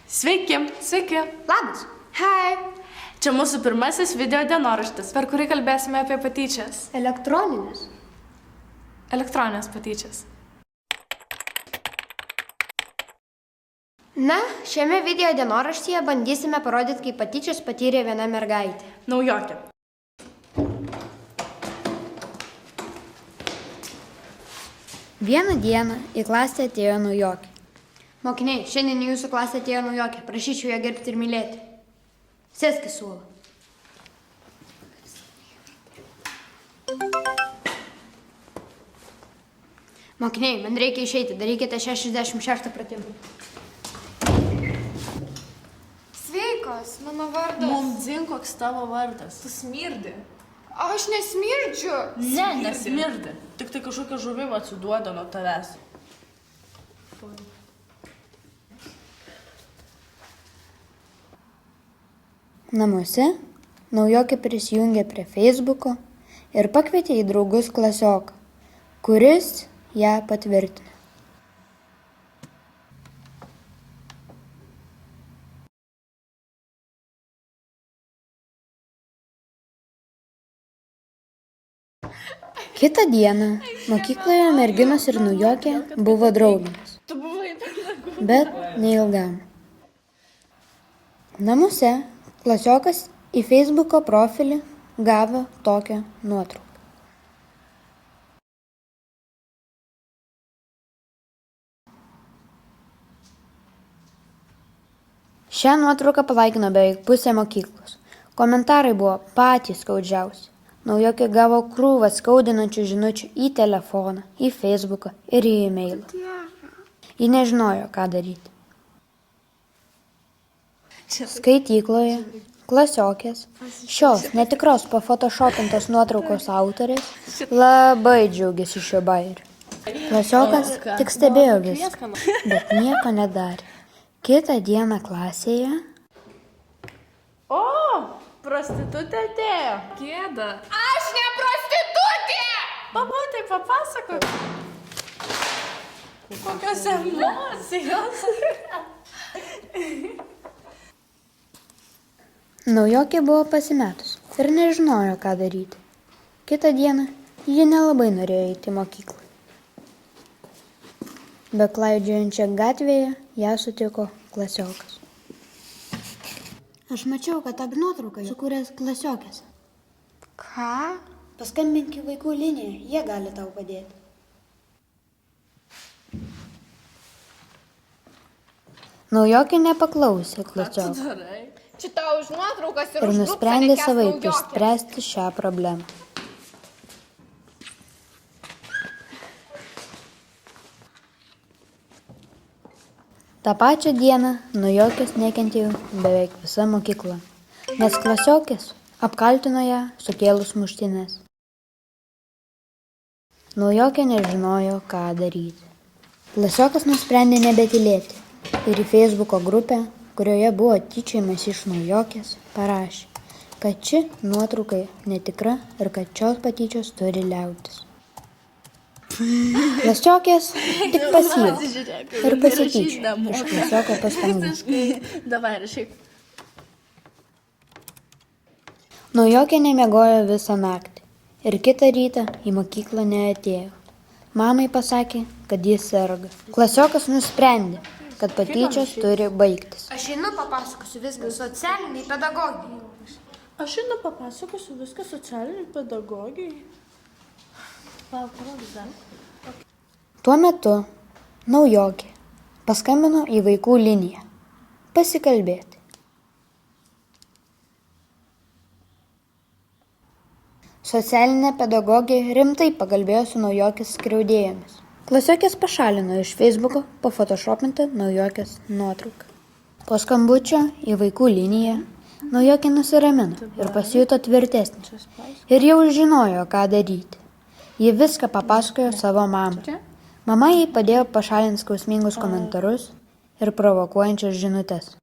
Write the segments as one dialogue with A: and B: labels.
A: Sveiki.
B: Sveiki.
C: Labas.
B: Hei.
A: Čia mūsų pirmasis video dienoraštis.
B: Per kurį kalbėsime apie patyčias.
C: Elektroninis.
A: Elektroninės patyčias.
C: Na, šiame video dienoraštyje bandysime parodyti, kaip patyčias patyrė viena mergaitė.
A: Naujokė.
C: Vieną dieną į klasę atėjo naujokė. Mokiniai, šiandien į jūsų klasę atėjo naujokė. Prašyčiau ją gerbti ir mylėti. Sėsk į suolą. Mokiniai, man reikia išeiti. Darykite 66 pratimą.
B: Sveikos, mano vardas.
A: Mums dzin, koks tavo vardas.
B: Tu smirdi. Aš nesmirdžiu.
A: Ne, nesmirdi. Tik tai kažkokia žuvim atsiduoda nuo tavęs.
C: Namuose naujokė prisijungė prie Facebooko ir pakvietė į draugus klasioką, kuris ją patvirtino. Kitą dieną mokykloje merginos ir naujokė buvo draugės, bet neilgam. Namuose klasiokas į Facebooko profilį gavo tokią nuotrauką. Šią nuotrauką palaikino beveik pusė mokyklos. Komentarai buvo patys skaudžiausi. Naujokė gavo krūvą skaudinančių žinučių į telefoną, į Facebooką ir į e-mailą. Ji nežinojo, ką daryti. Skaitykloje klasiokės, šios netikros pafotoshopintos nuotraukos autorės labai džiaugiasi šiuo bajeriu. Klasiokas tik stebėjo viską, bet nieko nedarė. Kitą dieną klasėje...
A: O, prostitutė atėjo.
B: Gėda. Aš ne prostitutė!
A: Pamatai, papasakok. Kokios emocijos.
C: Naujokė buvo pasimetus ir nežinojo, ką daryti. Kitą dieną ji nelabai norėjo eiti į mokyklą. Beklaidžiojančią gatvėje ją sutiko klasiokas. Aš mačiau, kad tą nuotrauką sukūręs klasiokės.
B: Ką?
C: Paskambink į vaikų liniją, jie gali tau padėti. Naujokė nepaklausė klasioko
B: Čia tau už nuotraukas
C: ir nusprendė savaip išspręsti šią problemą. Ta pačią dieną naujokės nekentėjo beveik visa mokykla, nes klasiokės apkaltino ją sukėlus muštynes. Naujokė nežinojo, ką daryti. Klasiokas nusprendė nebetylėti ir į Facebooko grupę, kurioje buvo tyčiojimas iš naujokės, parašė, kad ši nuotrauka netikra ir kad šios patyčios turi liautis. Klasiokės tik pasijuokė ir pasityčiojo iš klasioko pastangų.
A: Davai, rašyk.
C: Naujokė nemiegojo visą naktį ir kitą rytą į mokyklą neatėjo. Mamai pasakė, kad jis serga. Klasiokas nusprendė, kad patyčios turi baigtis.
B: Aš einu papasakosiu viską socialiniai pedagogijai.
A: Aš einu papasakosiu viską socialiniai pedagogijai.
C: Tuo metu naujokė paskambino į vaikų liniją pasikalbėti. Socialinė pedagogė rimtai pakalbėjo su naujokės skriaudėjomis. Klasiokės pašalino iš Facebooko pafotoshopintą naujokės nuotrauką. Po skambučio į vaikų liniją naujokė nusiramino ir pasijuto tvirtesnė. Ir jau žinojo, ką daryti. Ji viską papasakojo savo mamai. Mama jai padėjo pašalinti skausmingus komentarus ir provokuojančias žinutes.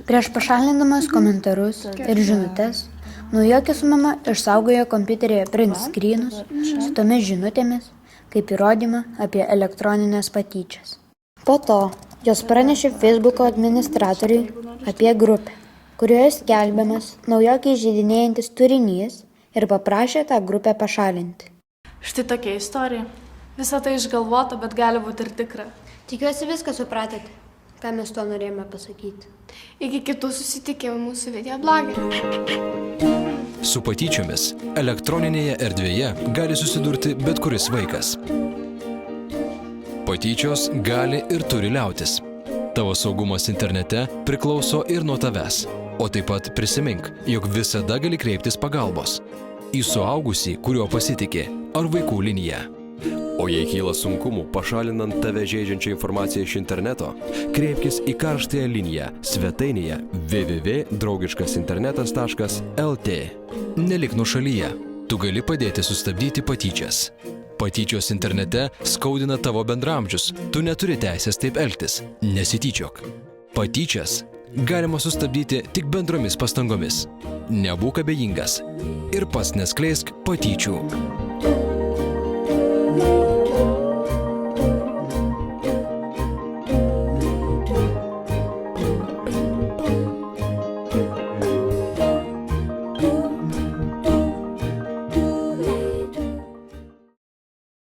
C: Prieš pašalindamas komentarus ir žinutes, naujokė su mama išsaugojo kompiuteryje print screenus su tomis žinutėmis, kaip įrodymą apie elektroninės patyčias. Po to Jos pranešė Facebooko administratoriui apie grupę, kurioje skelbiamas naujokai žaidinėjantis turinys ir paprašė tą grupę pašalinti.
D: Štai tokia istorija. Visą tai išgalvota, bet gali būti ir tikra.
C: Tikiuosi viską supratote, ką mes to norėjome pasakyti.
B: Iki kitų susitikimų mūsų videoblogerių.
E: Su patyčiomis elektroninėje erdvėje gali susidurti bet kuris vaikas. Patyčios gali ir turi liautis. Tavo saugumas internete priklauso ir nuo tavęs. O taip pat prisimink, jog visada gali kreiptis pagalbos. Į suaugusį, kuriuo pasitikė, ar vaikų liniją.
F: O jei kyla sunkumų pašalinant tave žeidžiančią informaciją iš interneto, kreipkis į karštąją liniją svetainėje www.draugiškasinternetas.lt.
E: Nelik nuošalyje. Tu gali padėti sustabdyti patyčias. Patyčios internete skaudina tavo bendramžius. Tu neturi teisės taip elgtis. Nesityčiok. Patyčias galima sustabdyti tik bendromis pastangomis. Nebūk abejingas ir pats neskleisk patyčių.